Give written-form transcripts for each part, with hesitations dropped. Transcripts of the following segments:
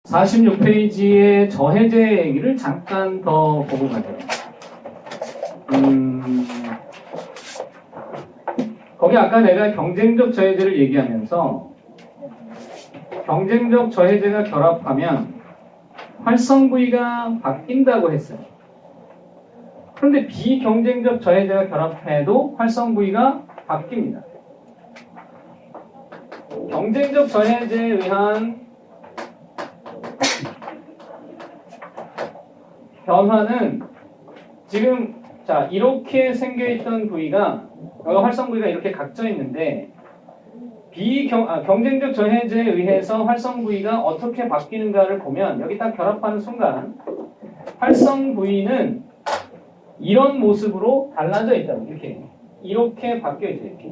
46페이지의 저해제 얘기를 잠깐 더 보고 가죠. 거기 아까 내가 경쟁적 저해제를 얘기하면서 경쟁적 저해제가 결합하면 활성 부위가 바뀐다고 했어요. 그런데 비경쟁적 저해제가 결합해도 활성 부위가 바뀝니다. 경쟁적 저해제에 의한 변화는 지금 자 이렇게 생겨있던 부위가 여기 활성 부위가 이렇게 각져 있는데 경쟁적 저해제에 의해서 활성 부위가 어떻게 바뀌는가를 보면 여기 딱 결합하는 순간 활성 부위는 이런 모습으로 달라져 있다고 이렇게 바뀌어 있어요. 이렇게.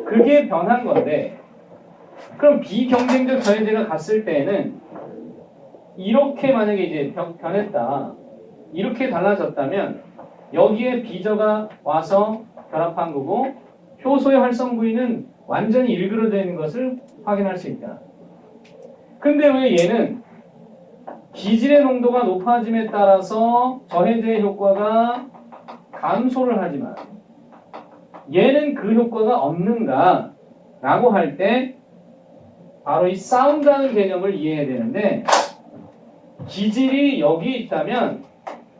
그게 변한 건데 그럼 비경쟁적 저해제가 갔을 때는 이렇게 만약에 이제 변했다 이렇게 달라졌다면 여기에 비저가 와서 결합한 거고 효소의 활성 부위는 완전히 일그러져 있는 것을 확인할 수 있다. 근데 왜 얘는 기질의 농도가 높아짐에 따라서 저해제의 효과가 감소를 하지만 얘는 그 효과가 없는가 라고 할 때 바로 이 싸움이라는 개념을 이해해야 되는데 기질이 여기 있다면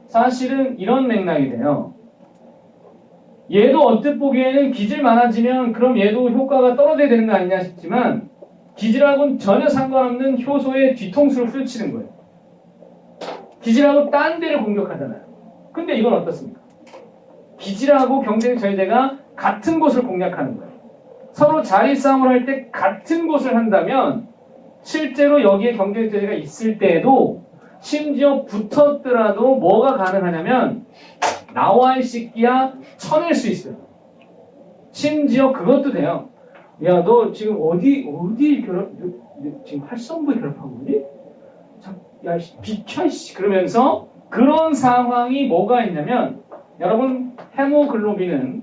사실은 이런 맥락이 돼요. 얘도 언뜻 보기에는 기질 많아지면 그럼 얘도 효과가 떨어져야 되는 거 아니냐 싶지만 기질하고는 전혀 상관없는 효소의 뒤통수를 후려치는 거예요. 기질하고 딴 데를 공격하잖아요. 근데 이건 어떻습니까? 기질하고 경쟁 저해제가 같은 곳을 공략하는 거예요. 서로 자리 싸움을 할 때 같은 곳을 한다면 실제로 여기에 경쟁 저해제가 있을 때에도 심지어 붙었더라도 뭐가 가능하냐면 나와의 씻기야 쳐낼 수 있어요. 심지어 그것도 돼요. 야, 너 지금 어디 지금 활성부에 결합한 거니? 야, 비켜, 씨. 그러면서 그런 상황이 뭐가 있냐면 여러분, 헤모글로빈은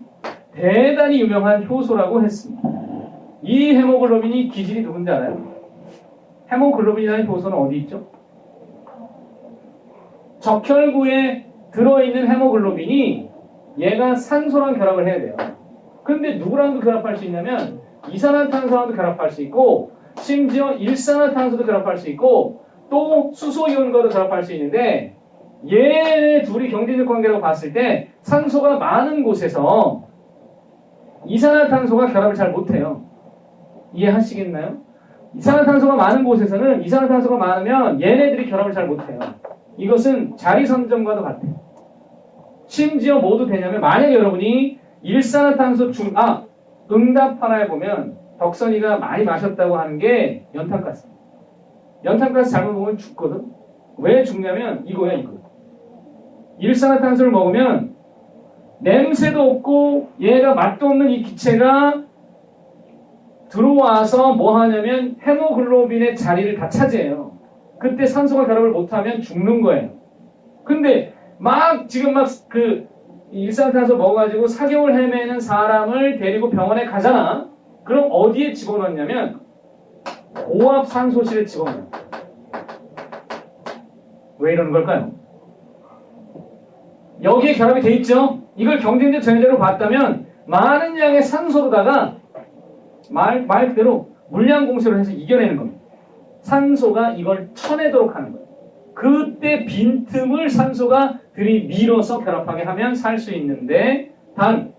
대단히 유명한 효소라고 했습니다. 이 헤모글로빈이 기질이 누군지 알아요? 헤모글로빈이라는 효소는 어디 있죠? 적혈구에 들어있는 헤모글로빈이 얘가 산소랑 결합을 해야 돼요. 근데 누구랑도 결합할 수 있냐면 이산화탄소랑도 결합할 수 있고 심지어 일산화탄소도 결합할 수 있고 또 수소이온과도 결합할 수 있는데 얘네 둘이 경쟁적 관계라고 봤을 때 산소가 많은 곳에서 이산화탄소가 결합을 잘 못해요. 이해하시겠나요? 이산화탄소가 많은 곳에서는 이산화탄소가 많으면 얘네들이 결합을 잘 못해요. 이것은 자리선점과도 같아요. 심지어 뭐도 되냐면 만약에 여러분이 일산화탄소 응답 하나에 보면 덕선이가 많이 마셨다고 하는 게 연탄가스. 연탄가스 잘못 먹으면 죽거든. 왜 죽냐면 이거야 이거. 일산화탄소를 먹으면 냄새도 없고 얘가 맛도 없는 이 기체가 들어와서 뭐 하냐면 헤모글로빈의 자리를 다 차지해요. 그때 산소가 결합을 못하면 죽는 거예요. 근데 지금 일산화탄소 먹어가지고 4개월 헤매는 사람을 데리고 병원에 가잖아. 그럼 어디에 집어넣냐면 고압 산소실에 집어넣어요. 왜 이러는 걸까요? 여기에 결합이 돼 있죠? 이걸 경쟁적 저해제로 봤다면 많은 양의 산소로다가 말 그대로 물량 공세로 해서 이겨내는 겁니다. 산소가 이걸 쳐내도록 하는 거예요. 그때 빈틈을 산소가 들이밀어서 결합하게 하면 살 수 있는데 단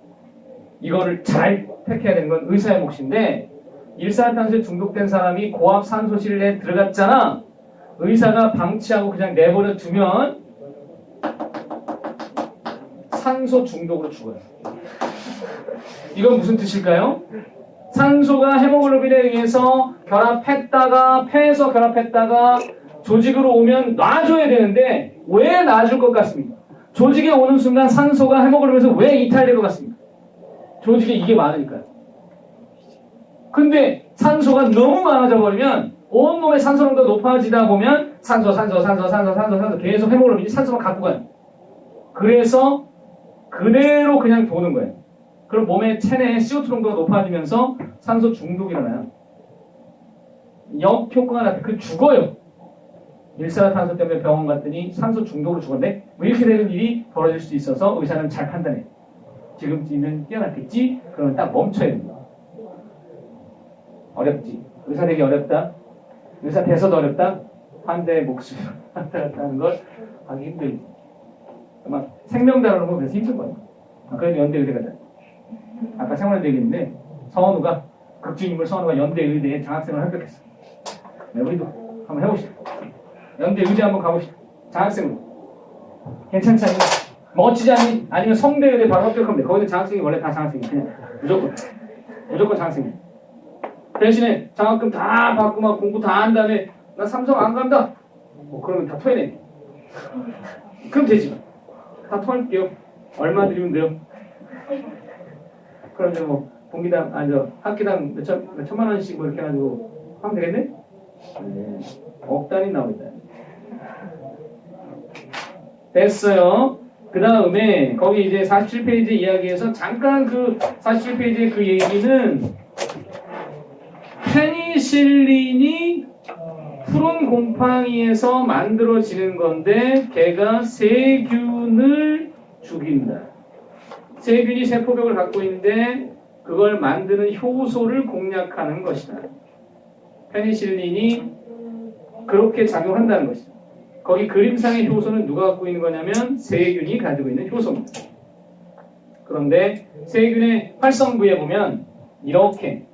이거를 잘 택해야 되는 건 의사의 몫인데 일산화탄소에 중독된 사람이 고압 산소실에 들어갔잖아. 의사가 방치하고 그냥 내버려 두면 산소 중독으로 죽어요. 이건 무슨 뜻일까요? 산소가 헤모글로빈에 의해서 결합했다가 폐에서 결합했다가 조직으로 오면 놔줘야 되는데 왜 놔줄 것 같습니까? 조직에 오는 순간 산소가 헤모글로빈에서 왜 이탈될 것 같습니까? 조직에 이게 많으니까요. 근데 산소가 너무 많아져 버리면 온몸의 산소 농도가 높아지다 보면 산소 계속 헤모글로빈이 산소만 갖고 가요. 그래서 그대로 그냥 도는 거예요. 그럼 몸의 체내에 CO2 농도가 높아지면서 산소 중독이 일어나요. 역효과가 나타나요. 그 죽어요. 일산화탄소 때문에 병원 갔더니 산소 중독으로 죽었네? 뭐 이렇게 되는 일이 벌어질 수 있어서 의사는 잘 판단해. 지금쯤이면 깨어났겠지? 그러면 딱 멈춰야 됩니다. 어렵지. 의사 되기 어렵다. 의사 돼서도 어렵다. 환자의 목숨을 한다는 걸 하기 힘들지. 아마 생명다루는 거 그래서 힘든 거예요. 그래도 연대의대 가자. 아까 생활대 얘기했는데 성원우가 극주인물 성원우가 연대의대에 장학생을 합격했어. 네, 우리도 한번 해봅시다. 연대의대 한번 가봅시다. 장학생으로. 괜찮지 않니? 멋지지 않니? 아니면 성대의대 바로 합격하면 돼. 거기는 장학생이 원래 다 장학생이야. 그냥 무조건 장학생이야. 대신에 장학금 다 받고 막 공부 다 한 다음에 나 삼성 안 간다. 뭐 그러면 다 토해내. 그럼 되지. 다 토할게요. 얼마 드리면 돼요? 그럼 이제 뭐 분기당 학기당 몇 천만 원씩 뭐 이렇게 해가지고 하면 되겠네? 네. 억 단위 나오겠다. 됐어요. 그 다음에 거기 이제 47페이지 이야기에서 잠깐 그 47페이지의 그 얘기는 페니실린이 푸른 곰팡이에서 만들어지는 건데 걔가 세균을 죽인다. 세균이 세포벽을 갖고 있는데 그걸 만드는 효소를 공략하는 것이다. 페니실린이 그렇게 작용한다는 것이다. 거기 그림상의 효소는 누가 갖고 있는 거냐면 세균이 가지고 있는 효소입니다. 그런데 세균의 활성 부위에 보면 이렇게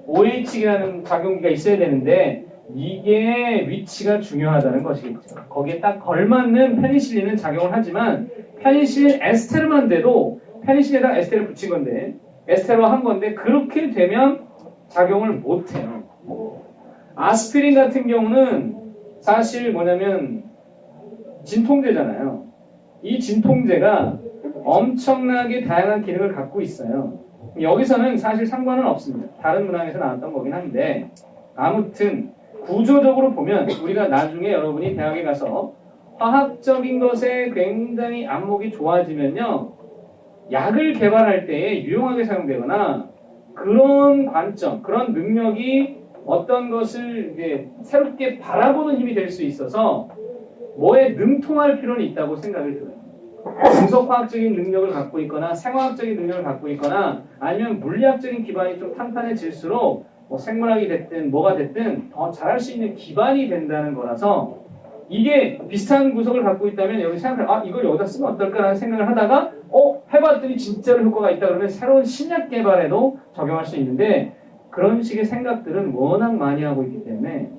OH라는 작용기가 있어야 되는데 이게 위치가 중요하다는 것이겠죠. 거기에 딱 걸맞는 페니실린은 작용을 하지만 페니실린 에스테르만 돼도 페니실린에다 에스테르 붙인 건데 에스테르 한 건데 그렇게 되면 작용을 못해요. 아스피린 같은 경우는 사실 뭐냐면 진통제잖아요. 이 진통제가 엄청나게 다양한 기능을 갖고 있어요. 여기서는 사실 상관은 없습니다. 다른 문항에서 나왔던 거긴 한데 아무튼 구조적으로 보면 우리가 나중에 여러분이 대학에 가서 화학적인 것에 굉장히 안목이 좋아지면요 약을 개발할 때에 유용하게 사용되거나 그런 관점, 그런 능력이 어떤 것을 이제 새롭게 바라보는 힘이 될 수 있어서 뭐에 능통할 필요는 있다고 생각이 들어요. 분석화학적인 능력을 갖고 있거나 생화학적인 능력을 갖고 있거나 아니면 물리학적인 기반이 좀 탄탄해질수록 뭐 생물학이 됐든 뭐가 됐든 더 잘할 수 있는 기반이 된다는 거라서 이게 비슷한 구석을 갖고 있다면 여기 생각을 이걸 여기다 쓰면 어떨까라는 생각을 하다가 해봤더니 진짜로 효과가 있다 그러면 새로운 신약 개발에도 적용할 수 있는데 그런 식의 생각들은 워낙 많이 하고 있기 때문에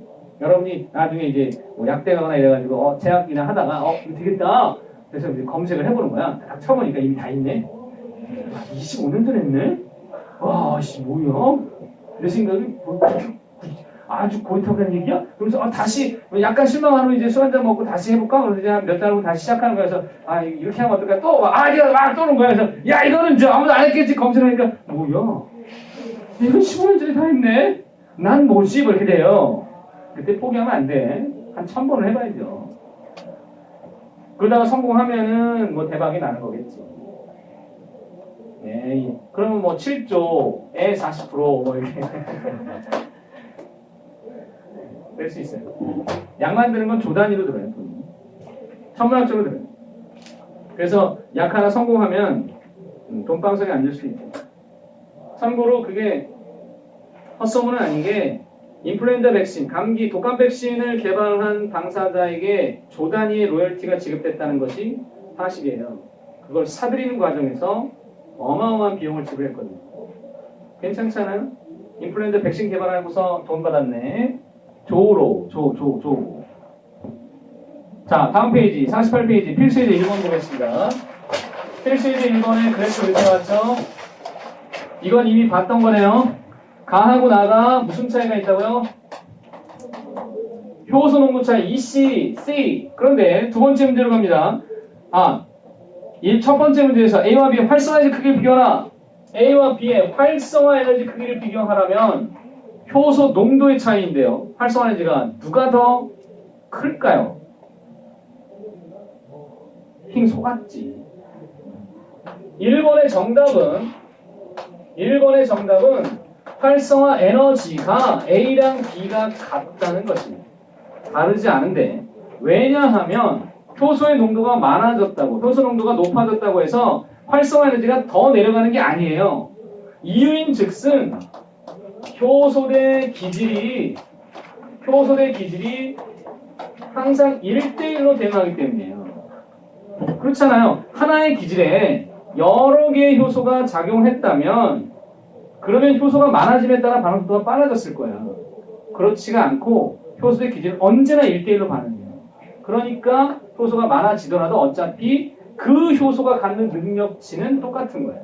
여러분이 나중에 이제 뭐 약대 가거나 이래가지고 제약이나 하다가 이거 되겠다 그래서 이제 검색을 해보는 거야. 딱 쳐보니까 이미 다 있네. 25년 전 했네? 와, 씨, 뭐야? 내 생각이 아주 고이타브라는 얘기야? 그래서 다시 약간 실망하면 이제 술 한잔 먹고 다시 해볼까? 그래서 이제 한 몇 달 후 다시 시작하는 거야. 그래서 이렇게 하면 어떨까? 또 이거 막 떠는 거야. 그래서 야 이거는 아무도 안 했겠지. 검색하니까 뭐야? 이거 15년 전에 다 했네? 난 뭐지? 뭐 이렇게 돼요. 그때 포기하면 안 돼. 한 1000번을 해봐야죠. 그러다가 성공하면은 뭐 대박이 나는 거겠지. 네. 그러면 뭐 7조에 40% 이렇게 낼 수 있어요. 약 만드는 건 조 단위로 들어요. 천문학적으로 들어요. 그래서 약 하나 성공하면 돈방석에 앉을 수 있죠. 참고로 그게 헛소문은 아닌 게 인플루엔자 백신, 감기, 독감 백신을 개발한 당사자에게 조 단위의 로열티가 지급됐다는 것이 사실이에요. 그걸 사들이는 과정에서 어마어마한 비용을 지불했거든요. 괜찮잖아요? 인플루엔자 백신 개발하고서 돈 받았네. 조로. 자, 다음 페이지, 48페이지, 필수예제 1번 보겠습니다. 필수예제 1번에 그래프 이렇게 왔죠? 이건 이미 봤던 거네요. 가하고 나가 무슨 차이가 있다고요? 효소 농도 차이 EC, C. 그런데 두 번째 문제로 갑니다. 첫 번째 문제에서 A와 B의 활성화 에너지 크기를 비교하라. A와 B의 활성화 에너지 크기를 비교하라면 효소 농도의 차이인데요. 활성화 에너지가 누가 더 클까요? 핑 속았지. 1번의 정답은 활성화 에너지가 A랑 B가 같다는 것입니다. 다르지 않은데 왜냐하면 효소의 농도가 많아졌다고 효소 농도가 높아졌다고 해서 활성화 에너지가 더 내려가는 게 아니에요. 이유인즉슨 효소대 기질이 항상 1대1로 대응하기 때문이에요. 그렇잖아요. 하나의 기질에 여러 개의 효소가 작용했다면 그러면 효소가 많아짐에 따라 반응 속도가 빨라졌을 거예요. 그렇지가 않고 효소의 기질은 언제나 1대1로 반응해요. 그러니까 효소가 많아지더라도 어차피 그 효소가 갖는 능력치는 똑같은 거예요.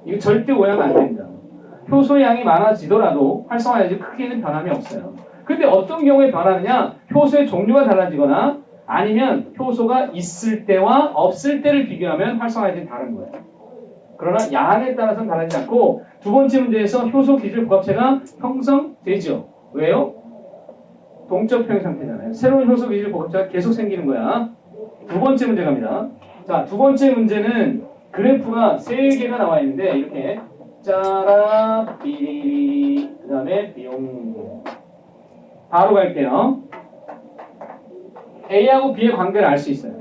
이거 절대 오해하면 안 됩니다. 효소의 양이 많아지더라도 활성화 에너지 크게는 변함이 없어요. 근데 어떤 경우에 변하느냐? 효소의 종류가 달라지거나 아니면 효소가 있을 때와 없을 때를 비교하면 활성화 에너지는 다른 거예요. 그러나 양에 따라서는 다르지 않고 두 번째 문제에서 효소 기질 부합체가 형성되죠. 왜요? 동적 평형 상태잖아요. 새로운 효소 기질 부합체가 계속 생기는 거야. 두 번째 문제 갑니다. 자, 두 번째 문제는 그래프가 3개가 나와 있는데 이렇게 짜라 삐 그 다음에 삐용 바로 갈게요. A하고 B의 관계를 알 수 있어요.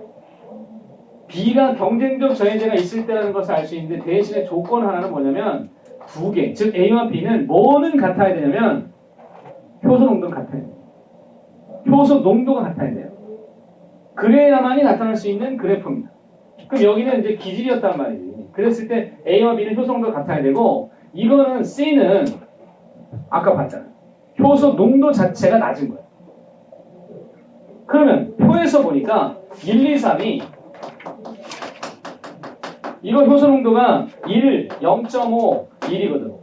B가 경쟁적 저해제가 있을 때라는 것을 알 수 있는데 대신에 조건 하나는 뭐냐면 2개. 즉 A와 B는 뭐는 같아야 되냐면 효소 농도는 같아야 돼요. 효소 농도가 같아야 돼요. 그래야만이 나타날 수 있는 그래프입니다. 그럼 여기는 이제 기질이었단 말이지. 그랬을 때 A와 B는 효소 농도가 같아야 되고 이거는 C는 아까 봤잖아요. 효소 농도 자체가 낮은 거예요. 그러면 표에서 보니까 1, 2, 3이 이거 효소 농도가 1, 0.5, 1이거든.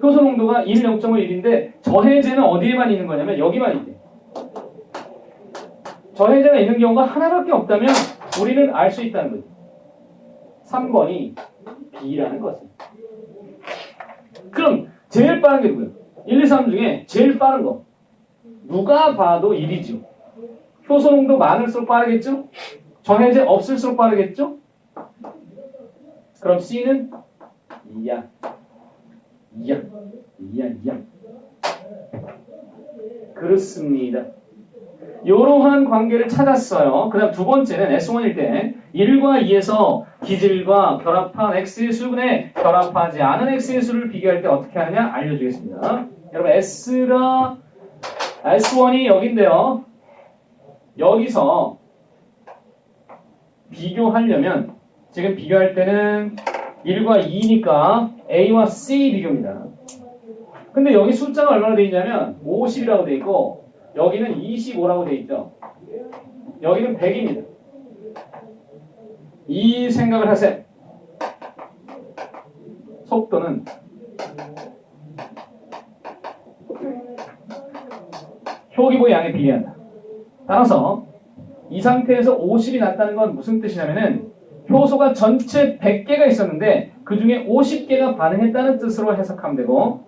효소 농도가 1, 0.5, 1인데 저해제는 어디에만 있는 거냐면 여기만 있대. 저해제가 있는 경우가 하나밖에 없다면 우리는 알 수 있다는 거지. 3번이 B라는 거지. 그럼 제일 빠른 게 누구예요? 1, 2, 3 중에 제일 빠른 거. 누가 봐도 1이죠. 효소 농도 많을수록 빠르겠죠? 저해제 없을수록 빠르겠죠? 그럼 C는 2야. 2야. 그렇습니다. 이러한 관계를 찾았어요. 그 다음 두 번째는 S1일 때 1과 2에서 기질과 결합한 X의 수분에 결합하지 않은 X의 수를 비교할 때 어떻게 하느냐 알려주겠습니다. 여러분 S1이 여기인데요. 여기서 비교하려면 지금 비교할 때는 1과 2니까 A와 C 비교입니다. 근데 여기 숫자가 얼마나 돼 있냐면 50이라고 돼 있고 여기는 25라고 돼 있죠. 여기는 100입니다. 이 생각을 하세요. 속도는 효기보의 양에 비례한다. 따라서 이 상태에서 50이 났다는 건 무슨 뜻이냐면은 효소가 전체 100개가 있었는데 그 중에 50개가 반응했다는 뜻으로 해석하면 되고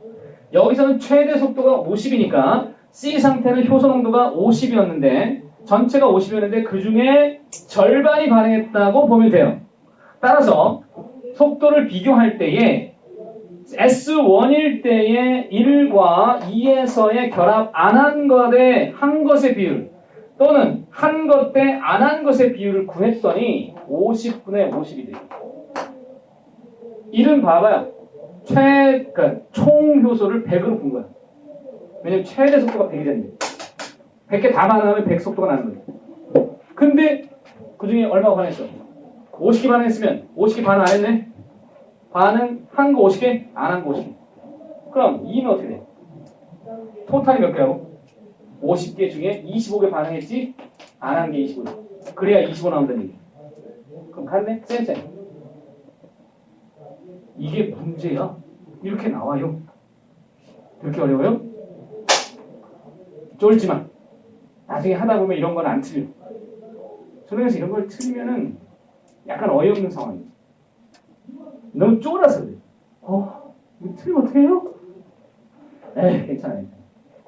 여기서는 최대 속도가 50이니까 C 상태는 효소 농도가 50이었는데 전체가 50이었는데 그 중에 절반이 반응했다고 보면 돼요. 따라서 속도를 비교할 때에 S1일 때의 1과 2에서의 결합 안 한 것에 한 것의 비율 또는 한 것 대 안 한 것의 비율을 구했더니 50분의 50이 돼요. 1은 봐봐요. 그러니까 총 효소를 100으로 본 거야. 왜냐면 최대 속도가 100이잖아요. 100개 다 반응하면 100 속도가 나는 거예요. 근데 그 중에 얼마가 반응했어? 50개 반응했으면 50개 반응 안 했네? 반응한 거 50개? 안 한 거 50개. 그럼 2는 어떻게 돼? 토탈이 몇 개라고? 50개 중에 25개 반응했지? 안 한 게 25개. 그래야 25 나온다는 얘기. 그럼 갔네? 쌤. 이게 문제야. 이렇게 나와요. 이렇게 어려워요? 쫄지마. 나중에 하다 보면 이런 건 안 틀려. 수능에서 이런 걸 틀리면은 약간 어이없는 상황이지. 너무 쫄아서 그래. 이거 틀리면 어떻게 해요? 괜찮아.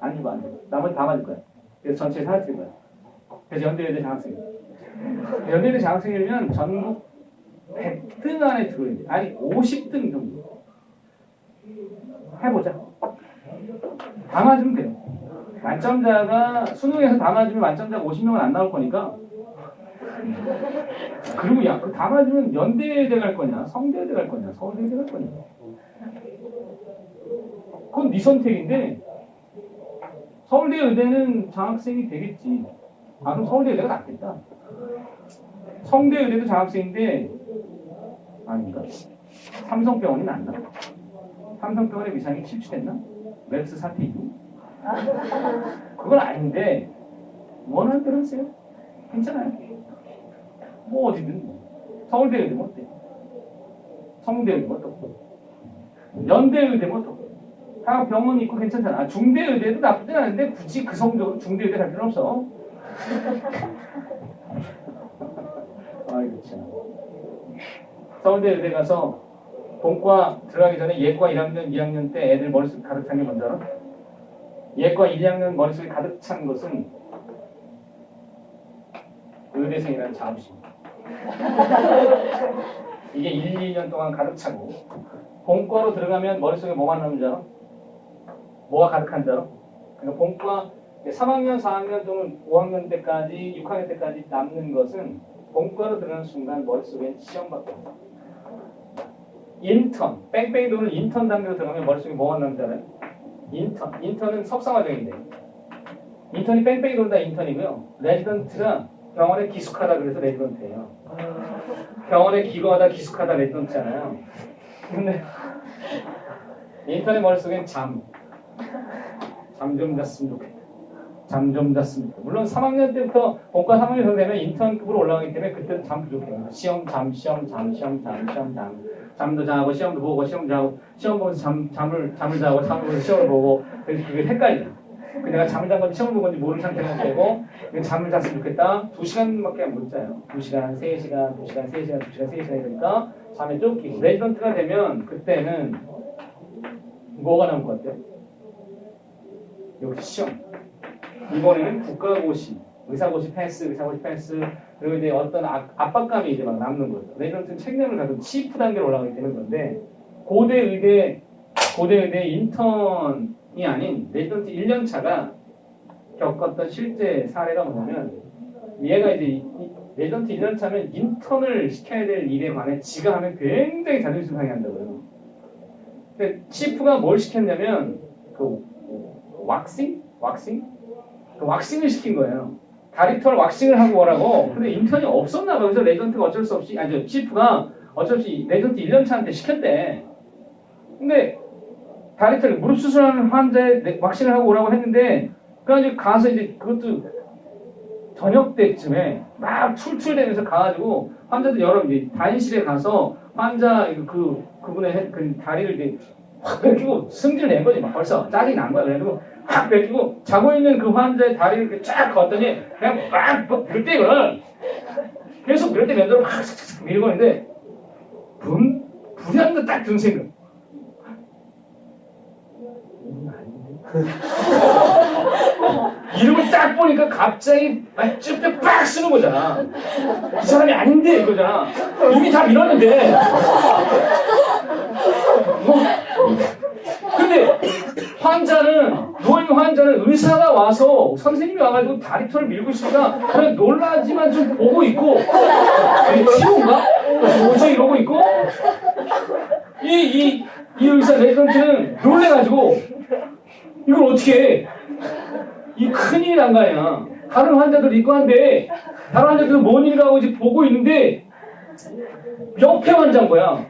안 죽어. 나머지 다 맞을 거야. 그래서 전체에 사라질 거야. 그래서 연대외대 장학생. 연대외대 장학생이면 전국 100등 안에 들어야 돼. 아니 50등 정도. 해보자. 다 맞으면 돼요. 만점자가 수능에서 다 맞으면 만점자가 50명은 안 나올 거니까. 그리고 야, 그 다 맞으면 연대대 갈 거냐, 성대대 갈 거냐, 서울대대 갈 거냐. 그건 네 선택인데 서울대 의대는 장학생이 되겠지. 아, 그럼 서울대 의대가 낫겠다. 성대 의대도 장학생인데 아닌가? 삼성병원이 낫나? 삼성병원의 위상이 침체됐나? 웹스 사태 이후? 그건 아닌데 원하는 대로 하세요. 괜찮아요. 뭐 어디든 서울대 의대 뭐 어때? 성대 의대 뭐 어때? 연대 의대 뭐 어때? 다 병원 있고 괜찮잖아. 아, 중대 의대도 나쁘진 않은데 굳이 그 성적으로 중대 의대 갈 필요는 없어. 아이고 참. 서울대 의대 가서 본과 들어가기 전에 예과 1학년, 2학년 때 애들 머릿속에 가득 찬 게 뭔지 알아? 예과 1학년 머릿속에 가득 찬 것은 의대생이라는 자부심입니다. 이게 1, 2년 동안 가득 차고 본과로 들어가면 머릿속에 뭐만 남는 줄 알아? 뭐가 가득한 줄 알아? 그러니까 본과 3학년, 4학년 또는 5학년 때까지, 6학년 때까지 남는 것은 본과로 들어가는 순간 머릿속에 시험밖에 없어. 인턴, 뺑뺑이 도는 인턴 단계로 들어가면 머릿속에 뭐가 남는 줄 알아요? 인턴은 석상화정인데 인턴이 뺑뺑이 돈다 인턴이고요. 레지던트가 병원에 기숙하다 그래서 레지던트예요. 병원에 기거하다 기숙하다 레지던트잖아요. 근데 인턴의 머릿속엔 잠 좀 잤으면 좋겠다. 잠 좀 잤으면 좋겠다. 물론 3학년 때부터 본과 3학년 정도 되면 인턴급으로 올라가기 때문에 그때는 잠 부족해요. 시험 잠 잠도 자고 시험도 보고 시험 자고 시험 보면서 잠을 자고 잠을 보면서 시험을 보고 그래서 그게 헷갈려. 내가 잠을 잔 건지 시험을 본 건지 모르는 상태가 되고 잠을 잤으면 좋겠다. 2시간밖에 못 자요. 2시간, 3시간, 2시간, 3시간, 2시간, 3시간 되니까 잠에 쫓기고 레지던트가 되면 그때는 뭐가 나올 것 같아요? 역시 시험. 이번에는 국가고시, 의사고시 패스, 그리고 이제 어떤 압박감이 이제 막 남는 거죠. 레지던트는 책임을 가지고 치프 단계로 올라가게 되는 건데 고대 의대 인턴이 아닌 레지던트 1년 차가 겪었던 실제 사례가 뭐냐면 얘가 이제 레지던트 1년 차면 인턴을 시켜야 될 일에 관해 지가 하면 굉장히 자존심 상해한다고요. 근데 치프가 뭘 시켰냐면 그 왁싱? 그 왁싱을 시킨 거예요. 다리털 왁싱을 하고 오라고. 근데 인턴이 없었나 봐요. 그래서 레지던트가 어쩔 수 없이 치프가 어쩔 수 없이 레지던트 1년 차한테 시켰대. 근데 다리털 무릎 수술하는 환자의 왁싱을 하고 오라고 했는데 그래가지고 가서 이제 그것도 저녁 때쯤에 막 출출대면서 가가지고 환자들 여러 이제 단실에 가서 환자 그분의 그 다리를 이제 확 뺏기고 승질 낸 거지. 막 벌써 짜증이 난 거야. 그래가지고 확 뺏기고 자고 있는 그 환자의 다리를 이렇게 쫙 걷더니 그냥 막 밀 때 이거는 계속 밀 때 면도를 막 밀고 있는데 불현도 딱 든 생각. 이름을 딱 보니까 갑자기 쭈뼛 빡 쓰는 거잖아. 이 사람이 아닌데 이거잖아. 이미 다 밀었는데. 근데 누워있는 환자는 의사가 와서 선생님이 와가지고 다리털을 밀고 있으니까 그냥 놀라지만 좀 보고 있고 치료인가? 뭐지? 이러고 있고 이 의사 레지던트는 놀래가지고 이걸 어떻게 해? 이 큰일이 난 거 아니야. 다른 환자들 있고 한데 다른 환자들은 뭔 일이라고 이제 보고 있는데 옆에 환자인 거야.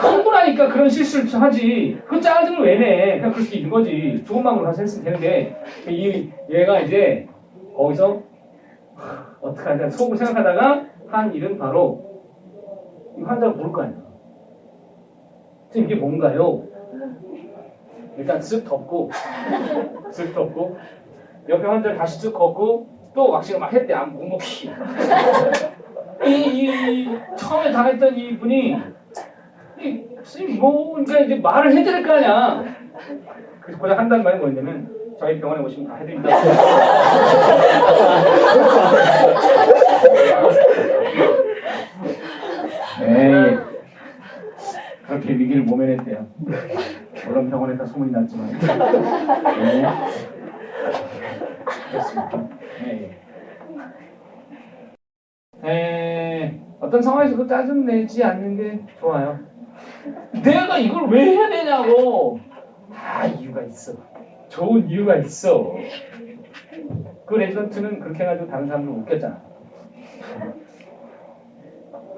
흥분하니까 그런 실수를 하지. 그 짜증을 왜 내? 그냥 그럴 수 있는 거지. 좋은 마음으로 가서 했으면 되는데 얘가 이제 거기서 어떡하냐 속으로 생각하다가 한 일은 바로 이 환자가 모를 거 아니야. 이게 뭔가요? 일단 쓱 덮고 옆에 환자를 다시 쓱 걷고 또 왁싱을 막 했대. 안 묵묵히. 처음에 당했던 이분이 그러니까 이제 말을 해야 될 거 아니야. 그래서 고작 한다는 말이 뭐냐면 저희 병원에 오시면 다 해드립니다. 네. 그렇게 위기를 모면했대요. 물론 병원에 다 소문이 났지만. 네. 그렇습니다. 어떤 상황에서도 짜증내지 않는 게 좋아요. 내가 이걸 왜 해야 되냐고. 다 이유가 있어. 좋은 이유가 있어. 그 레지던트는 그렇게 해가지고 다른 사람들 웃겼잖아.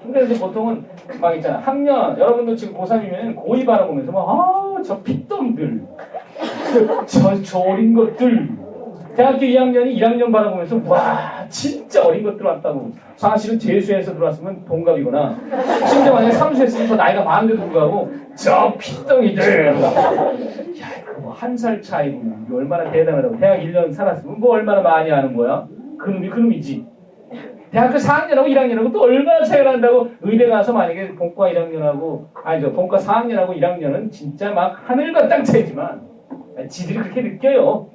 근데 이제 보통은 막 있잖아. 학년, 여러분도 지금 고3이면 고2 바라보면서 막, 저 핏덩이들. 저 어린 것들. 대학교 2학년이 1학년 바라보면서 와 진짜 어린 것들 왔다고. 사실은 재수해서 들어왔으면 동갑이거나 심지어 만약에 삼수했으면 더 나이가 많은데도 불구하고 저 핏덩이들. 야 이거 뭐 한 살 차이고 이게 얼마나 대단하다고. 대학 1년 살았으면 뭐 얼마나 많이 아는 거야. 그놈이지. 대학교 4학년하고 1학년하고 또 얼마나 차이가 난다고. 의대 가서 만약에 본과 1학년하고 아니죠 본과 4학년하고 1학년은 진짜 막 하늘과 땅 차이지만 지들이 그렇게 느껴요.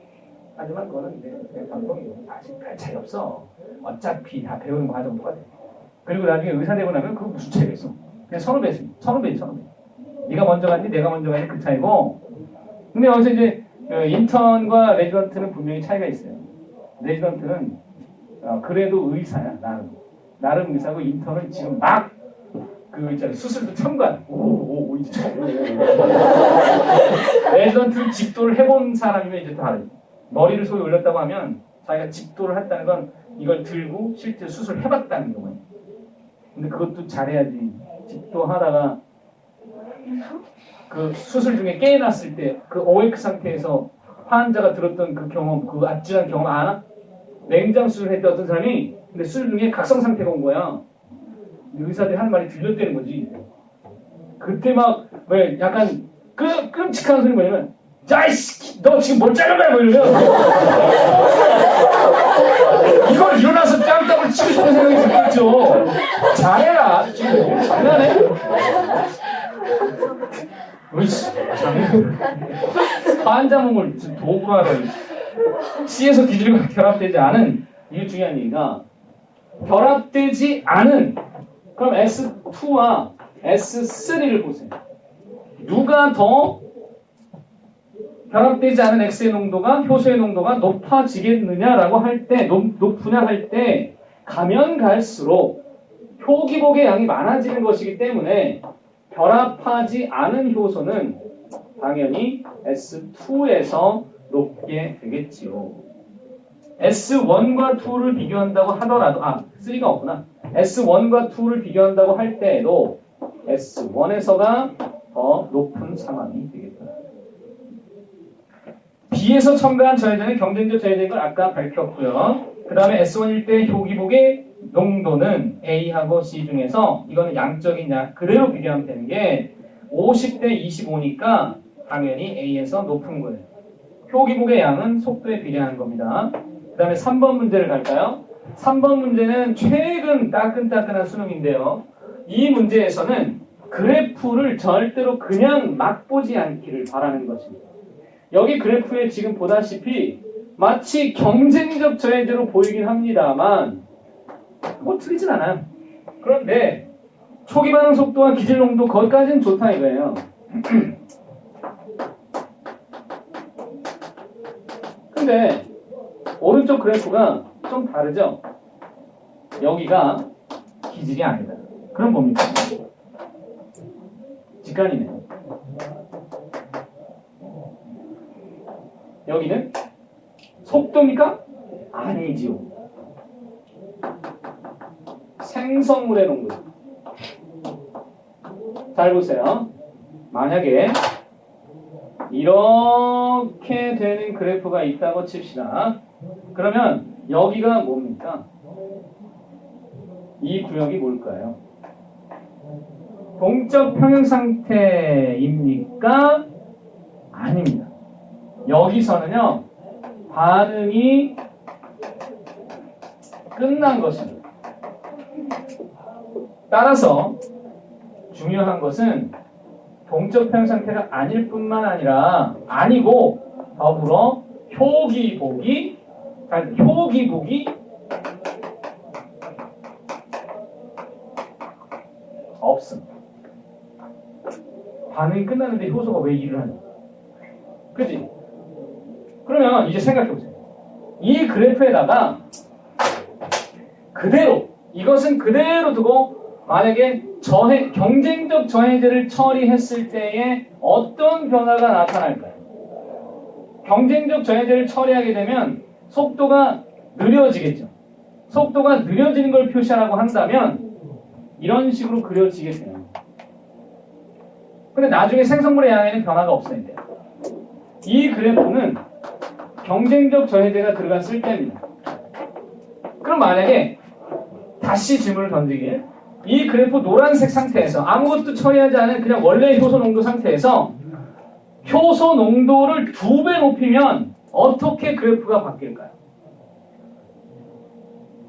하지만 그거는 내 방법이에요. 아직 별 차이 없어. 어차피 다 배우는 과정 똑같아. 그리고 나중에 의사 되고 나면 그거 무슨 차이가 있어. 그냥 선후배지. 네가 먼저 갔니 내가 먼저 갔니 그 차이고. 근데 여기서 이제 인턴과 레지던트는 분명히 차이가 있어요. 레지던트는 그래도 의사야. 나름 의사고 인턴은 지금 막 그 있잖아요. 수술도 참관. 오 이제 처음. 레지던트는 집도를 해본 사람이면 이제 다르죠. 머리를 소위 올렸다고 하면 자기가 집도를 했다는 건 이걸 들고 실제 수술을 해봤다는 거예요. 근데 그것도 잘해야지. 집도하다가 그 수술 중에 깨어났을 때 그 어웨이크 상태에서 환자가 들었던 그 경험, 그 아찔한 경험 아나? 맹장 수술을 했던 어떤 사람이 근데 수술 중에 각성 상태가 온 거야. 의사들이 하는 말이 들렸다는 거지. 그때 막 왜 약간 끔찍한 소리 뭐냐면 야이씨 너 지금 뭘 자른 거야 뭐 이러면 이걸 일어나서 뺨땀을 치고 싶은 생각이 들겠죠. 잘해라 지금 장난해? 으이씨 환자 몸을 도구로 하라. C에서 기질과 결합되지 않은 이게 중요한 얘기가 결합되지 않은 그럼 S2와 S3를 보세요. 누가 더 결합되지 않은 X의 농도가 효소의 농도가 높아지겠느냐라고 할 때 높으냐 할 때 가면 갈수록 표기복의 양이 많아지는 것이기 때문에 결합하지 않은 효소는 당연히 S2에서 높게 되겠지요. S1과 2를 비교한다고 하더라도 3가 없구나. S1과 2를 비교한다고 할 때에도 S1에서가 더 높은 상황이 되겠다. B에서 첨가한 저해제는 경쟁적 저해제인 걸 아까 밝혔고요. 그 다음에 S1일 때 효기복의 농도는 A하고 C 중에서 이거는 양적인 양 그대로 비교하면 되는 게 50대 25니까 당연히 A에서 높은 거예요. 효기복의 양은 속도에 비례하는 겁니다. 그 다음에 3번 문제를 갈까요? 3번 문제는 최근 따끈따끈한 수능인데요. 이 문제에서는 그래프를 절대로 그냥 막 보지 않기를 바라는 것입니다. 여기 그래프에 지금 보다시피 마치 경쟁적 저해제로 보이긴 합니다만 뭐 틀리진 않아요. 그런데 초기 반응 속도와 기질 농도 거기까지는 좋다 이거예요. 근데 오른쪽 그래프가 좀 다르죠? 여기가 기질이 아니다. 그럼 뭡니까? 직관이네요. 여기는 속도입니까? 아니지요. 생성물의 농도. 잘 보세요. 만약에 이렇게 되는 그래프가 있다고 칩시다. 그러면 여기가 뭡니까? 이 구역이 뭘까요? 동적 평형 상태입니까? 아닙니다. 여기서는요, 반응이 끝난 것입니다. 따라서 중요한 것은 동적 평형 상태가 아닐 뿐만 아니라 아니고 더불어 효기복이 없습니다. 반응이 끝났는데 효소가 왜 일을 하냐? 그지? 그러면 이제 생각해보세요. 이 그래프에다가 그대로 이것은 그대로 두고 만약에 경쟁적 저해제를 처리했을 때에 어떤 변화가 나타날까요? 경쟁적 저해제를 처리하게 되면 속도가 느려지겠죠. 속도가 느려지는 걸 표시하라고 한다면 이런 식으로 그려지게 돼요. 근데 나중에 생성물의 양에는 변화가 없어야 돼요. 이 그래프는 경쟁적 저해제가 들어갔을 때입니다. 그럼 만약에 다시 질문을 던지게 이 그래프 노란색 상태에서 아무것도 처리하지 않은 그냥 원래 효소 농도 상태에서 효소 농도를 2배 높이면 어떻게 그래프가 바뀔까요?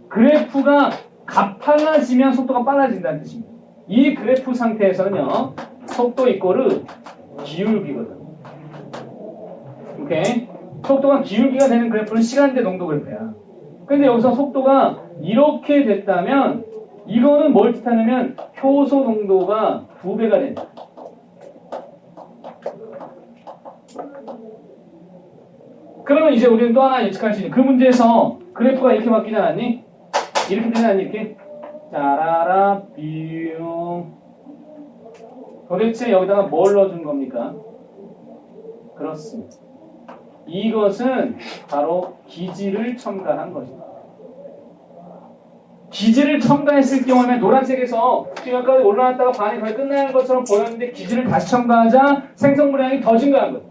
그래프가 가팔라지면 속도가 빨라진다는 뜻입니다. 이 그래프 상태에서는요, 속도 이꼬르 기울기거든. 오케이? 속도가 기울기가 되는 그래프는 시간대 농도 그래프야. 근데 여기서 속도가 이렇게 됐다면 이거는 뭘 뜻하냐면 효소 농도가 2배가 된다. 그러면 이제 우리는 또 하나 예측할 수 있는 그 문제에서 그래프가 이렇게 바뀌지 않았니? 이렇게 되지 않니? 이렇게 짜라라 뷰. 도대체 여기다가 뭘 넣어준 겁니까? 그렇습니다. 이것은 바로 기지를 첨가한 것입니다. 기지를 첨가했을 경우에 노란색에서 지금 여기까지 올라왔다가 반이 거의 끝나는 것처럼 보였는데 기지를 다시 첨가하자 생성물량이 더 증가한 거예요.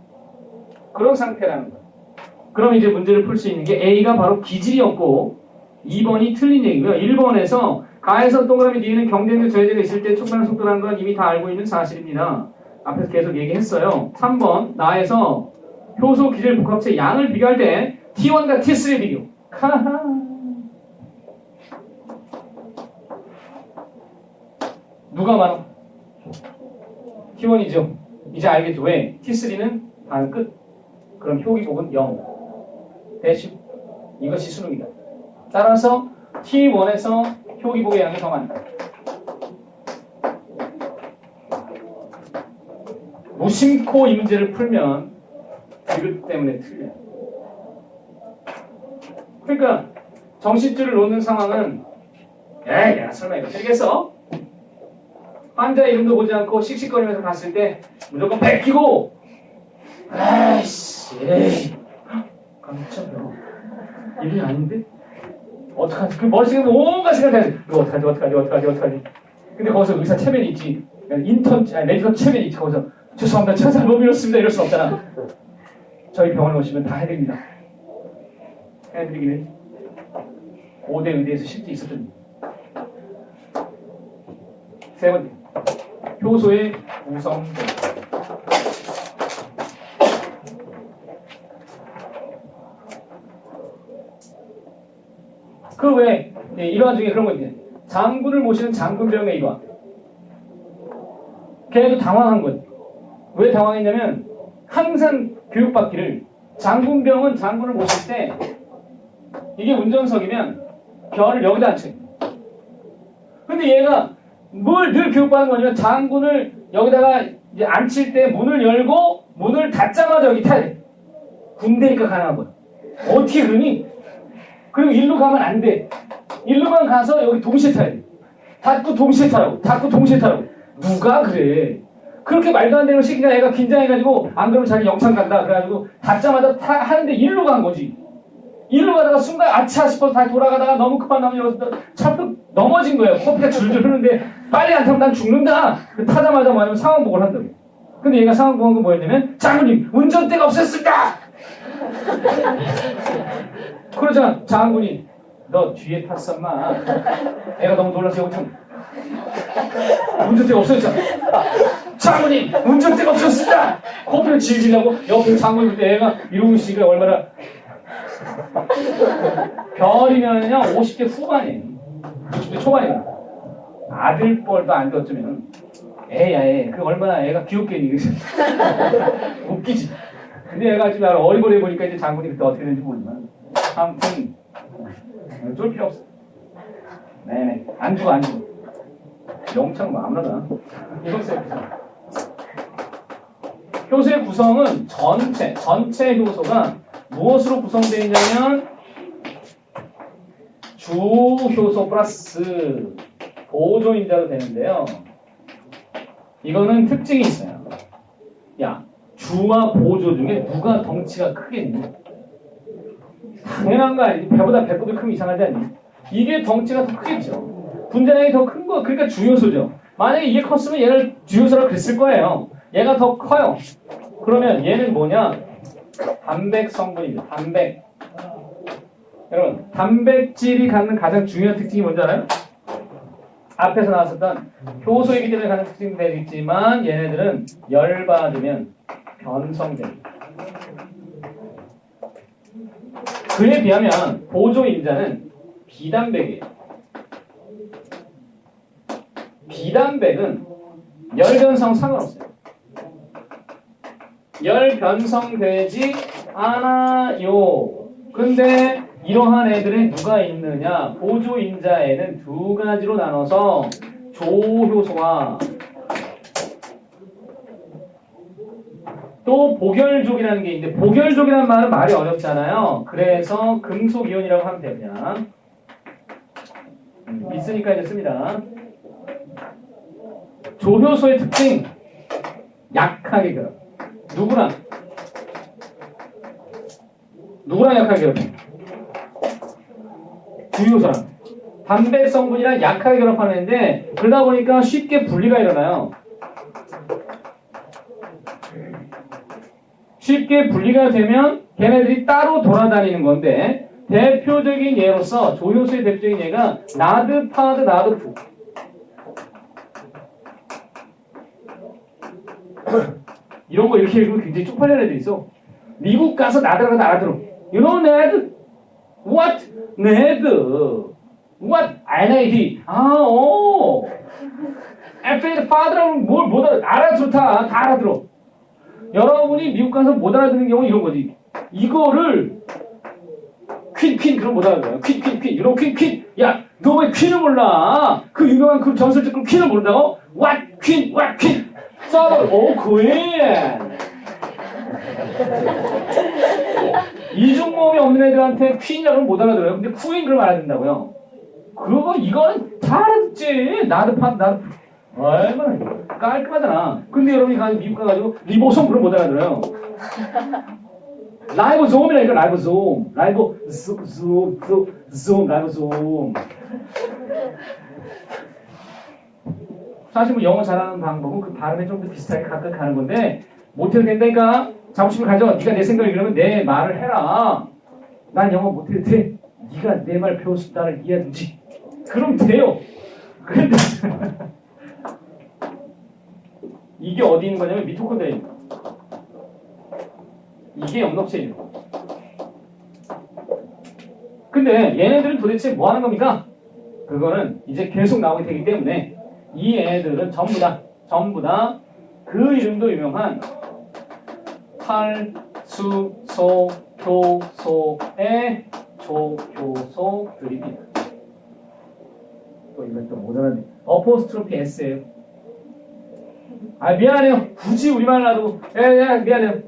그런 상태라는 거예요. 그럼 이제 문제를 풀 수 있는 게 A가 바로 기질이었고 2번이 틀린 얘기고요. 1번에서 가에서 동그라미 뒤에는 경쟁적 저해제가 있을 때 촉발하는 속도라는 건 이미 다 알고 있는 사실입니다. 앞에서 계속 얘기했어요. 3번 나에서 효소 기질 복합체 양을 비교할 때 T1과 T3의 비교. 누가 많아? T1이죠. 이제 알겠죠. 왜? T3는 반 끝. 그럼 효기복은 0. 대신 이것이 수능이다. 따라서 T1에서 효기복의 양이 더 많다. 무심코 이 문제를 풀면 이것 때문에 틀려요. 그러니까 정신줄을 놓는 상황은 에이 내가 설마 이거 틀리겠어? 환자 이름도 보지 않고 씩씩거리면서 갔을 때 무조건 뺏기고 아이씨 에이 깜짝이야 이게 아닌데? 어떡하지? 그 머릿속에 온갖 생각이 나. 이거 어떡하지? 근데 거기서 의사 체면이 있지. 메디컬 체면이 있지. 거기서 죄송합니다. 제가 잘못 밀었습니다. 이럴 수 없잖아. 저희 병원에 오시면 다 해드립니다. 해드리긴 해. 5대 의대에서 실제 있었던 일. 세 번째. 효소의 구성. 그 외에 일화 중에 그런 거 있네. 장군을 모시는 장군병의 일화. 걔도 당황한 거지. 왜 당황했냐면 항상 교육받기를 장군병은 장군을 모실 때 이게 운전석이면 별을 여기다 앉혀. 근데 얘가 뭘 늘 교육받는 거냐면 장군을 여기다가 이제 앉힐 때 문을 열고 문을 닫자마자 여기 타야 돼. 군대니까 가능한 거야. 어떻게 그러니? 그리고 일로 가면 안 돼. 일로만 가서 여기 동시에 타야 돼. 닫고 동시에 타라고. 누가 그래? 그렇게 말도 안 되는 걸 시키니까 애가 긴장해가지고 안 그러면 자기 영창 간다. 그래가지고 닫자마자 하는데 일로 간 거지. 일로 가다가 순간 아차 싶어서 다시 돌아가다가 너무 급한 나머지 차표 넘어진 거예요. 커피가 줄줄 흐르는데 빨리 안 타면 난 죽는다. 타자마자 뭐냐면 상황복을 한다고. 근데 얘가 상황복한 건 뭐였냐면 장군님 운전대가 없었습니다. 그러자 장군이 너 뒤에 탔어 마. 애가 너무 놀라서 여기 참 운전대가 없어졌잖아. 장군님 운전대가 없었습니다. 코피를 질질하고 옆에 장군이 그때 애가 이러고 있으니까 얼마나 별이면요 50대 후반이에요. 60대 초반이에요. 아들뻘도 안 뒀으면 애야 그 얼마나 애가 귀엽게 얘기했어. 웃기지. 근데 애가 지금 어리버리 보니까 이제 장군이 그때 어떻게 되는지 모르지만 아무튼 쫄 필요 없어. 네네 안 죽어. 영창 뭐 아무나 효소의 구성은 전체 효소가 무엇으로 구성되어 있냐면 주효소 플러스 보조인자로 되는데요. 이거는 특징이 있어요. 야, 주와 보조 중에 누가 덩치가 크겠니? 당연한 거 아니지. 배보다 배꼽이 크면 이상하지 않니? 이게 덩치가 더 크겠죠. 분자량이 더 큰 거, 그러니까 주요소죠. 만약에 이게 컸으면 얘를 주요소라고 그랬을 거예요. 얘가 더 커요. 그러면 얘는 뭐냐? 단백 성분입니다. 단백. 여러분, 단백질이 갖는 가장 중요한 특징이 뭔지 알아요? 앞에서 나왔었던 효소이기 때문에 갖는 특징도 되겠지만 얘네들은 열받으면 변성됩니다. 그에 비하면 보조인자는 비단백이에요. 비단백은 열변성 상관없어요. 열변성되지 않아요. 근데 이러한 애들에 누가 있느냐? 보조인자에는 두 가지로 나눠서 조효소와 또 복열족이라는 게 있는데 복열족이라는 말은 말이 어렵잖아요. 그래서 금속이온이라고 하면 돼요. 그냥 있으니까 이제 씁니다. 조효소의 특징 약하게 결합. 누구랑 약하게 결합? 주요소랑 단백 성분이랑 약하게 결합하는데 그러다 보니까 쉽게 분리가 일어나요. 쉽게 분리가 되면 걔네들이 따로 돌아다니는 건데 대표적인 예로서 조효소의 대표적인 예가 나드파드, 나드푸. 이런 거 이렇게 읽으면 굉장히 쪽팔리는 애들 있어. 미국 가서 나드라고 알아들어. You know Ned? What? Ned? What? NAD. FA의 father라고 뭘 못 알아들어. 다 알아들어. 여러분이 미국 가서 못 알아듣는 경우는 이런 거지. 이거를 퀸 그럼 못 알아들어요. 퀸 이런 퀸. 야, 너 왜 퀸을 몰라? 그 유명한 그 전설적 그 퀸을 모른다고? What 퀸? 써도 queen. 이중모음이 없는 애들한테 퀸이라고 못 알아들어요. 근데 queen 그럼 알아듣는다고요. 이거는 다 알아듣지. 나도 얼마나 깔끔하잖아. 근데 여러분이 가서 미국 가가지고 리보솜 그럼 못 알아들어요. 라이보솜이라니까 라이보솜. 라이보솜. 사실 뭐 영어 잘하는 방법은 그 발음에 좀 더 비슷하게 각각 가는 건데 못해도 된다니까. 자부심을 가져. 네가 내 생각을 이러면 내 말을 해라. 난 영어 못해도 돼. 네가 내 말 배워서 나를 이해하든지. 그럼 돼요. 그런데 이게 어디 있는 거냐면 미토콘드리아에 있는 거. 이게 엽록체에 있는 거. 근데 얘네들은 도대체 뭐 하는 겁니까? 그거는 이제 계속 나오게 되기 때문에 이 애들은 전부 다 그 이름도 유명한 탈수소효소의 조효소들입니다. 또 이건 또 못 알아듣네. 어포스트로피 S예요. 미안해요. 굳이 우리말 놔도 미안해요.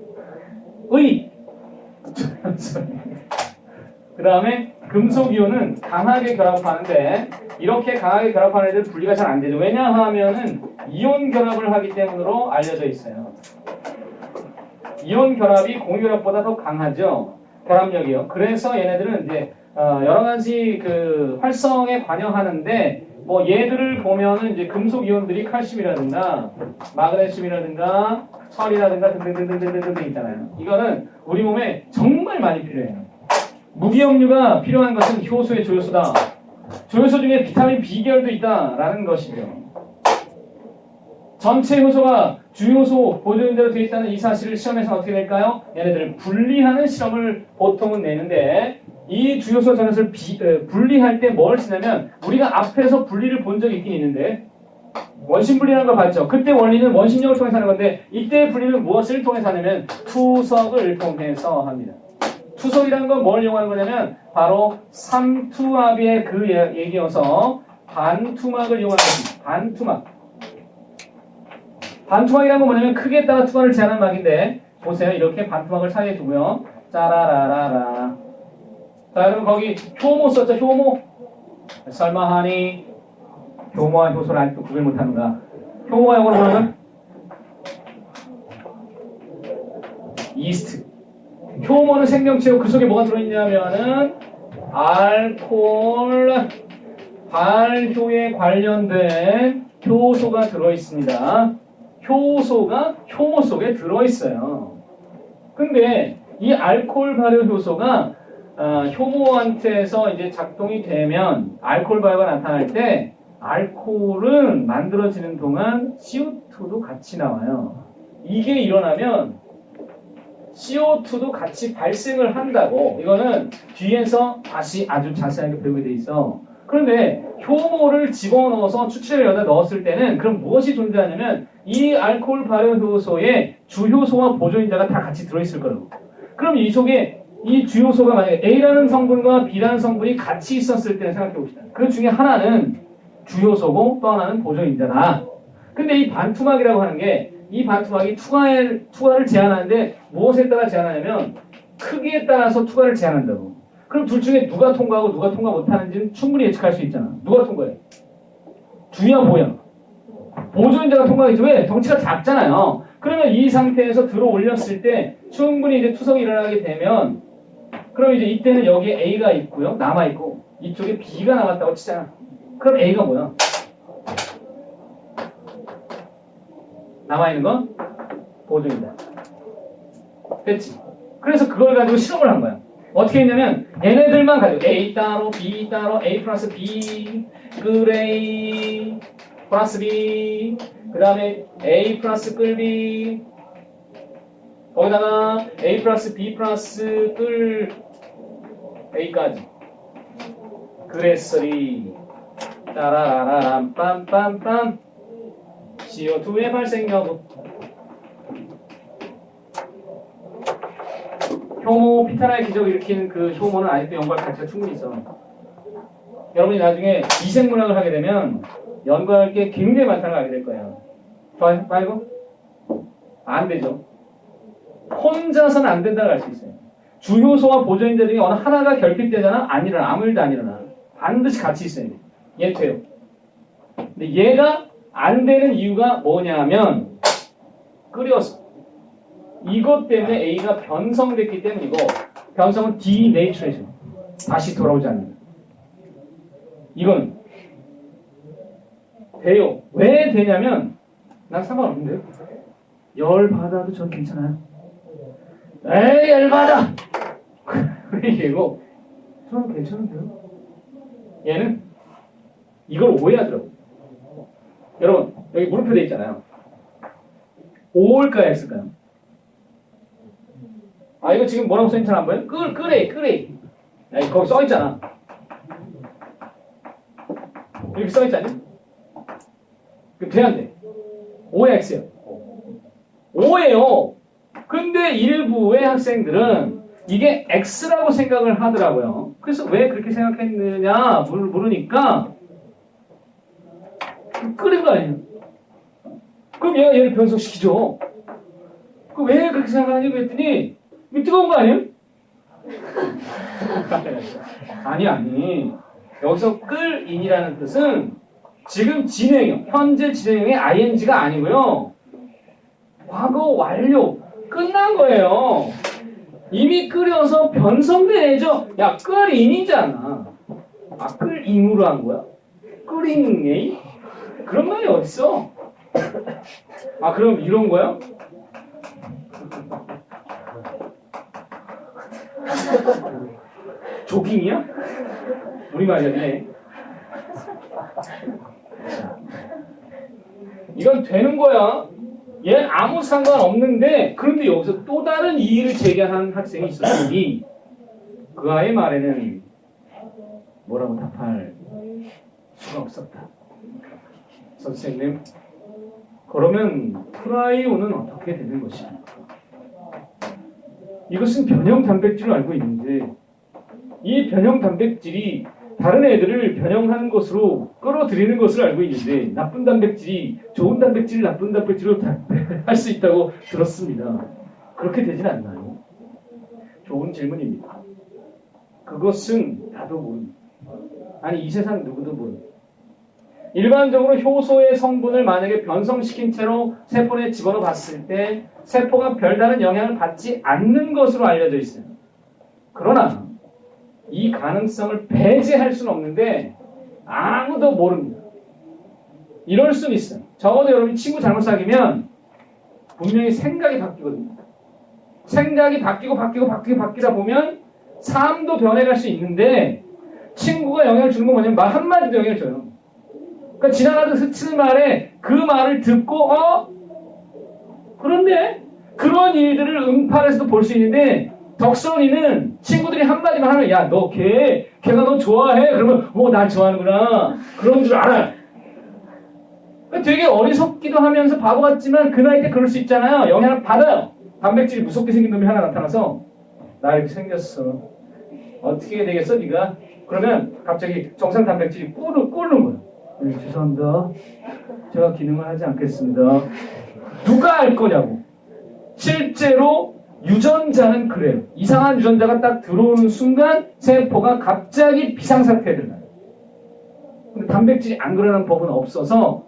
그 다음에 금속이온은 강하게 결합하는데 이렇게 강하게 결합하는 애들 분리가 잘 안 되죠. 왜냐하면은 이온 결합을 하기 때문으로 알려져 있어요. 이온 결합이 공유결합보다 더 강하죠. 결합력이요. 그래서 얘네들은 이제 여러 가지 그 활성에 관여하는데 뭐 얘들을 보면은 이제 금속 이온들이 칼슘이라든가 마그네슘이라든가 철이라든가 등등등등등등 있잖아요. 이거는 우리 몸에 정말 많이 필요해요. 무기염류가 필요한 것은 효소의 조효소다. 조효소 중에 비타민 B계열도 있다라는 것이죠. 전체 효소가 주효소 보조인자로 되어 있다는 이 사실을 시험에서 어떻게 될까요? 얘네들을 분리하는 실험을 보통은 내는데 이 주효소 전원을 분리할 때 뭘 쓰냐면 우리가 앞에서 분리를 본 적이 있긴 있는데 원심 분리라는 걸 봤죠. 그때 원리는 원심력을 통해서 하는 건데 이때 분리는 무엇을 통해서 하냐면 투석을 통해서 합니다. 투석이라는 건 뭘 이용하는 거냐면 바로 삼투압의 그 얘기여서 반투막을 이용하는 겁니다. 반투막이라는 건 뭐냐면 크기에 따라 투막을 제한하는 막인데 보세요. 이렇게 반투막을 사이에 두고요. 짜라라라라. 자, 그럼 거기 효모 썼죠. 효모. 설마 하니 효모와 효소를 아직도 구별 못하는가? 효모가 영어로 뭐라고요? 이스트. 효모는 생명체고 그 속에 뭐가 들어있냐면은 알코올 발효에 관련된 효소가 들어있습니다. 효소가 효모 속에 들어있어요. 근데 이 알코올 발효 효소가 효모한테서 이제 작동이 되면 알코올 발효가 나타날 때 알코올은 만들어지는 동안 CO2도 같이 나와요. 이게 일어나면 CO2도 같이 발생을 한다고. 이거는 뒤에서 다시 아주 자세하게 배우게 돼 있어. 그런데 효모를 집어넣어서 추출을 여기다 넣었을 때는 그럼 무엇이 존재하냐면 이 알코올 발효 효소에 주효소와 보조인자가 다 같이 들어있을 거라고. 그럼 이 속에 이 주효소가 만약에 A라는 성분과 B라는 성분이 같이 있었을 때는 생각해 봅시다. 그 중에 하나는 주효소고 또 하나는 보조인자다. 근데 이 반투막이라고 하는 게 이 반투막이 투과를 제한하는데 무엇에 따라 제한하냐면 크기에 따라서 투과를 제한한다고. 그럼 둘 중에 누가 통과하고 누가 통과 못하는지는 충분히 예측할 수 있잖아. 누가 통과해? 주야 뭐야? 보조인자가 통과하겠지. 왜? 덩치가 작잖아요. 그러면 이 상태에서 들어 올렸을 때 충분히 이제 투석이 일어나게 되면 그럼 이제 이때는 여기에 A가 있고요. 남아있고 이쪽에 B가 남았다고 치잖아. 그럼 A가 뭐야? 남아있는 건 보조인자. 됐지? 그래서 그걸 가지고 실험을 한 거야. 어떻게 했냐면 얘네들만 가지고 A 따로 B 따로 A 플러스 B 끌 A 플러스 B 그 다음에 A 플러스 끌 B 거기다가 A 플러스 B 플러스 끌 A까지 그랬으리 따라라라람 빰빰빰 CO2의 발생 여부 효모 피타라의 기적을 일으키는 그 효모는 아직도 연구할 가치가 충분히 있어. 여러분이 나중에 미생물학을 하게 되면 연구할 게 굉장히 많다는 걸 알게 될 거예요. 말고? 안 되죠. 혼자서는 안 된다고 알 수 있어요. 주효소와 보조인자 중에 어느 하나가 결핍되잖아? 안 일어나. 아무 일도 안 일어나. 반드시 같이 있어야 돼. 얘 돼요. 근데 얘가 안 되는 이유가 뭐냐면 끓여서. 이것 때문에 A가 변성됐기 때문이고 변성은 denaturation. 다시 돌아오지 않는다. 이건 돼요. 왜 되냐면 난 상관없는데요. 열 받아도 전 괜찮아요. 에이 열 받아. 왜 이러고 저는 괜찮은데요. 얘는 이걸 오해하더라고. 여러분 여기 물음표 돼 있잖아요. O일까요 X일까요? 아 이거 지금 뭐라고 써있는지 안 보여요? 끄레 야, 거기 써있잖아. 이렇게 써있잖니? 그 돼 안 돼? O야 X야? O예요. 근데 일부의 학생들은 이게 X라고 생각을 하더라고요. 그래서 왜 그렇게 생각했느냐 물으니까 끓인 거 아니에요? 그럼 얘를 변성시키죠. 그 왜 그렇게 생각하냐고 했더니 이거 뜨거운 거 아니에요? 아니. 여기서 끌인이라는 뜻은 지금 진행형, 현재 진행형의 ing가 아니고요. 과거 완료, 끝난 거예요. 이미 끓여서 변성돼야죠. 야, 끌인이잖아. 아, 끌인으로 한 거야? 끌인에? 그런 말이 어딨어? 아, 그럼 이런 거야? 조깅이야? 우리말이었네. 이건 되는 거야. 얘는 아무 상관없는데 그런데 여기서 또 다른 이의를 제기하는 학생이 있었으니 그 아이의 말에는 뭐라고 답할 수가 없었다. 선생님, 그러면 프라이오는 어떻게 되는 것입니까? 이것은 변형 단백질로 알고 있는데 이 변형 단백질이 다른 애들을 변형하는 것으로 끌어들이는 것을 알고 있는데 나쁜 단백질이 좋은 단백질을 나쁜 단백질로 할 수 있다고 들었습니다. 그렇게 되진 않나요? 좋은 질문입니다. 그것은 나도 모릅니다. 아니 이 세상 누구도 모르는. 일반적으로 효소의 성분을 만약에 변성시킨 채로 세포 내에 집어넣어 봤을 때 세포가 별다른 영향을 받지 않는 것으로 알려져 있어요. 그러나 이 가능성을 배제할 수는 없는데 아무도 모릅니다. 이럴 수는 있어요. 적어도 여러분이 친구 잘못 사귀면 분명히 생각이 바뀌거든요. 생각이 바뀌다 보면 삶도 변해갈 수 있는데 친구가 영향을 주는 건 뭐냐면 말 한마디도 영향을 줘요. 그러니까 지나가듯 스치는 말에 그 말을 듣고 그런데 그런 일들을 응팔에서도 볼 수 있는데 덕선이는 친구들이 한마디만 하면 야 너 걔가 너 좋아해? 그러면 날 좋아하는구나 그런 줄 알아요. 그러니까 되게 어리석기도 하면서 바보 같지만 그 나이 때 그럴 수 있잖아요. 영향을 받아요. 단백질이 무섭게 생긴 놈이 하나 나타나서 나 이렇게 생겼어. 어떻게 되겠어 네가? 그러면 갑자기 정상 단백질이 꿇는 거예요. 네, 죄송합니다. 제가 기능을 하지 않겠습니다. 누가 알 거냐고. 실제로 유전자는 그래요. 이상한 유전자가 딱 들어오는 순간 세포가 갑자기 비상사태에 들어요. 근데 단백질이 안 그러는 법은 없어서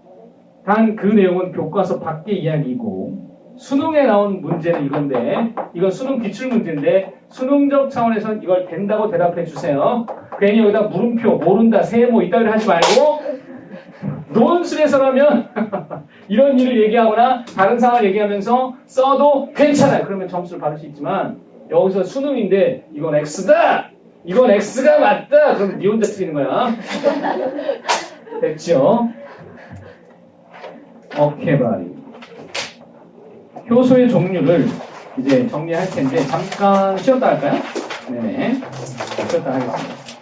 단 그 내용은 교과서 밖의 이야기고 수능에 나온 문제는 이건데 이건 수능 기출 문제인데 수능적 차원에서 이걸 된다고 대답해 주세요. 괜히 여기다 물음표 모른다 세모 이따위로 하지 말고 논술에서라면 이런 일을 얘기하거나 다른 상황을 얘기하면서 써도 괜찮아요. 그러면 점수를 받을 수 있지만 여기서 수능인데 이건 X다! 이건 X가 맞다! 그러면 니 혼자 틀리는 거야. 됐죠? 어케바리 효소의 종류를 이제 정리할 텐데 잠깐 쉬었다 할까요? 네네 쉬었다 하겠습니다.